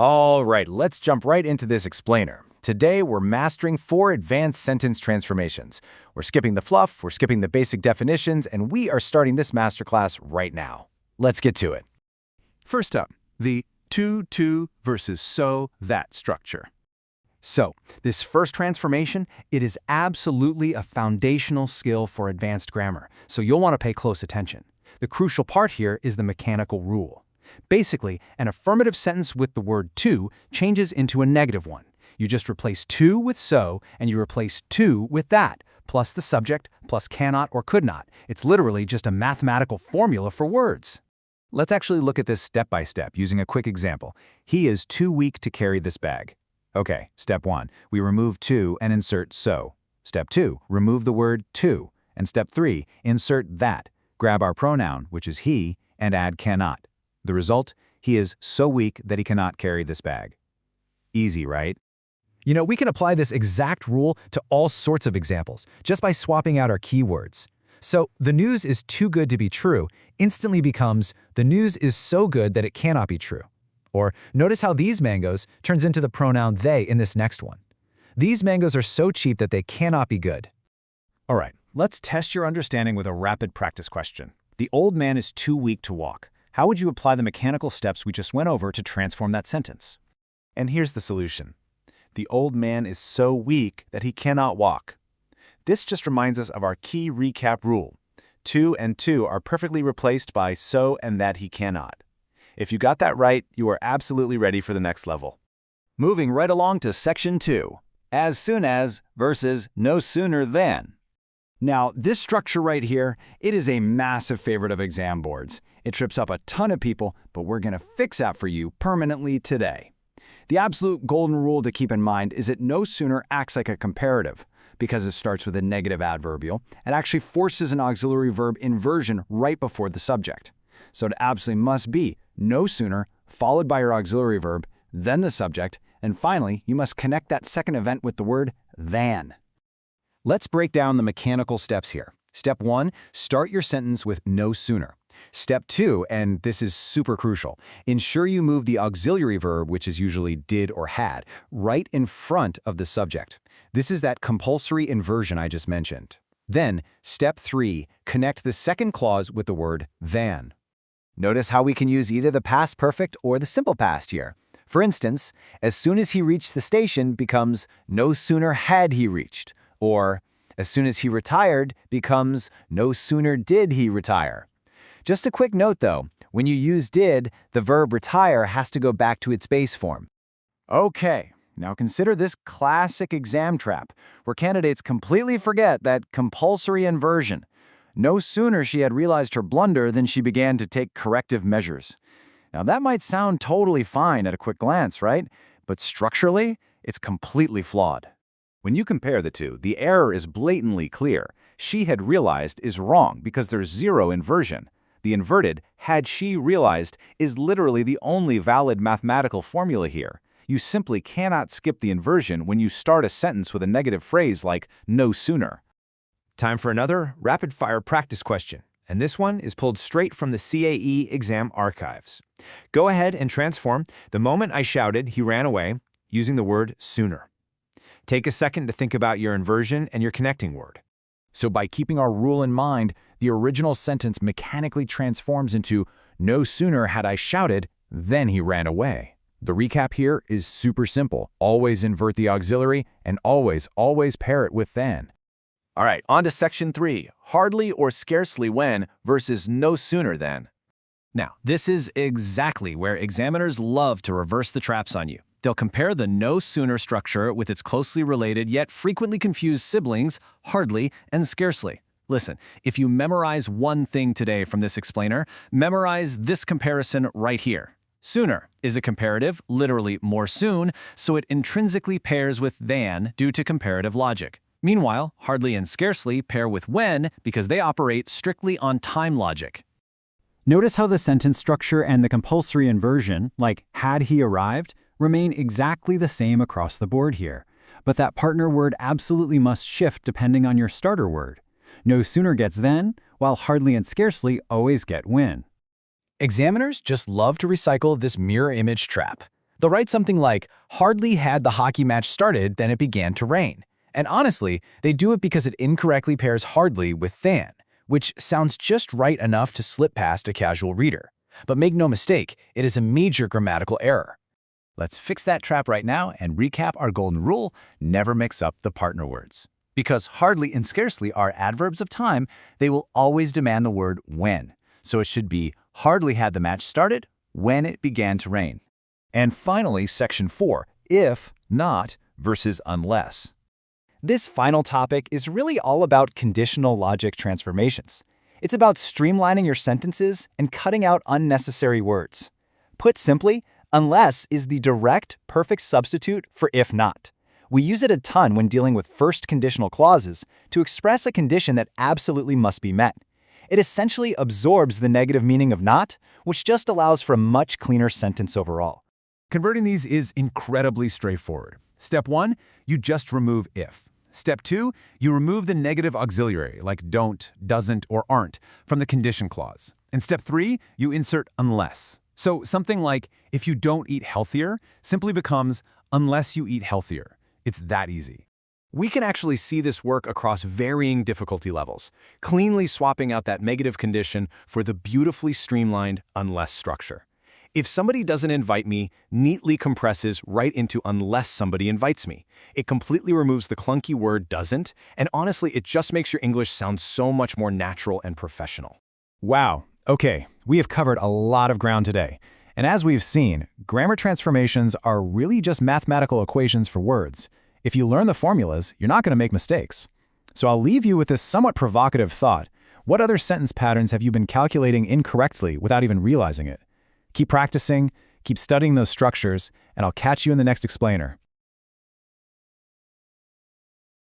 All right, let's jump right into this explainer. Today, we're mastering 4 advanced sentence transformations. We're skipping the fluff, we're skipping the basic definitions, and we are starting this masterclass right now. Let's get to it. First up, the to versus so, that structure. So, this first transformation, it is absolutely a foundational skill for advanced grammar, so you'll want to pay close attention. The crucial part here is the mechanical rule. Basically, an affirmative sentence with the word to changes into a negative one. You just replace to with so, and you replace to with that, plus the subject, plus cannot or could not. It's literally just a mathematical formula for words. Let's actually look at this step by step using a quick example. He is too weak to carry this bag. Okay, step 1, we remove to and insert so. Step 2, remove the word to. And step 3, insert that. Grab our pronoun, which is he, and add cannot. The result, he is so weak that he cannot carry this bag. Easy, right? You know, we can apply this exact rule to all sorts of examples, just by swapping out our keywords. So, the news is too good to be true instantly becomes, the news is so good that it cannot be true. Or, notice how these mangoes turns into the pronoun they in this next one. These mangoes are so cheap that they cannot be good. All right, let's test your understanding with a rapid practice question. The old man is too weak to walk. How would you apply the mechanical steps we just went over to transform that sentence? And here's the solution. The old man is so weak that he cannot walk. This just reminds us of our key recap rule. To and to are perfectly replaced by so and that he cannot. If you got that right, you are absolutely ready for the next level. Moving right along to section 2. As soon as versus no sooner than. Now, this structure right here, it is a massive favorite of exam boards. It trips up a ton of people, but we're going to fix that for you permanently today. The absolute golden rule to keep in mind is that no sooner acts like a comparative. Because it starts with a negative adverbial, it actually forces an auxiliary verb inversion right before the subject. So it absolutely must be no sooner, followed by your auxiliary verb, then the subject, and finally, you must connect that second event with the word than. Let's break down the mechanical steps here. Step 1, start your sentence with no sooner. Step 2, and this is super crucial, ensure you move the auxiliary verb, which is usually did or had, right in front of the subject. This is that compulsory inversion I just mentioned. Then, step 3, connect the second clause with the word than. Notice how we can use either the past perfect or the simple past here. For instance, as soon as he reached the station becomes no sooner had he reached, or as soon as he retired becomes no sooner did he retire. Just a quick note though, when you use did, the verb retire has to go back to its base form. Okay, now consider this classic exam trap, where candidates completely forget that compulsory inversion. No sooner she had realized her blunder than she began to take corrective measures. Now that might sound totally fine at a quick glance, right? But structurally, it's completely flawed. When you compare the two, the error is blatantly clear. She had realized is wrong because there's zero inversion. The inverted had she realized is literally the only valid mathematical formula here. You simply cannot skip the inversion when you start a sentence with a negative phrase like no sooner. Time for another rapid-fire practice question, and this one is pulled straight from the CAE exam archives. Go ahead and transform the moment I shouted he ran away using the word sooner. Take a second to think about your inversion and your connecting word. So by keeping our rule in mind, the original sentence mechanically transforms into no sooner had I shouted, then he ran away. The recap here is super simple. Always invert the auxiliary and always pair it with then. All right, on to section 3, hardly or scarcely when versus no sooner than. Now, this is exactly where examiners love to reverse the traps on you. They'll compare the no sooner structure with its closely related yet frequently confused siblings, hardly and scarcely. Listen, if you memorize one thing today from this explainer, memorize this comparison right here. Sooner is a comparative, literally more soon, so it intrinsically pairs with than due to comparative logic. Meanwhile, hardly and scarcely pair with when because they operate strictly on time logic. Notice how the sentence structure and the compulsory inversion, like had he arrived, remain exactly the same across the board here. But that partner word absolutely must shift depending on your starter word. No sooner gets then, while hardly and scarcely always get when. Examiners just love to recycle this mirror image trap. They'll write something like, hardly had the hockey match started, then it began to rain. And honestly, they do it because it incorrectly pairs hardly with than, which sounds just right enough to slip past a casual reader. But make no mistake, it is a major grammatical error. Let's fix that trap right now and recap our golden rule: never mix up the partner words. Because hardly and scarcely are adverbs of time, they will always demand the word when. So it should be hardly had the match started, when it began to rain. And finally, section 4, if, not, versus unless. This final topic is really all about conditional logic transformations. It's about streamlining your sentences and cutting out unnecessary words. Put simply, unless is the direct, perfect substitute for if not. We use it a ton when dealing with first conditional clauses to express a condition that absolutely must be met. It essentially absorbs the negative meaning of not, which just allows for a much cleaner sentence overall. Converting these is incredibly straightforward. Step 1, you just remove if. Step 2, you remove the negative auxiliary like don't, doesn't, or aren't from the condition clause. And step 3, you insert unless. So something like, if you don't eat healthier, simply becomes, unless you eat healthier. It's that easy. We can actually see this work across varying difficulty levels, cleanly swapping out that negative condition for the beautifully streamlined unless structure. If somebody doesn't invite me, neatly compresses right into unless somebody invites me. It completely removes the clunky word doesn't, and honestly, it just makes your English sound so much more natural and professional. Wow, okay, we have covered a lot of ground today. And as we've seen, grammar transformations are really just mathematical equations for words. If you learn the formulas, you're not going to make mistakes. So I'll leave you with this somewhat provocative thought. What other sentence patterns have you been calculating incorrectly without even realizing it? Keep practicing, keep studying those structures, and I'll catch you in the next explainer.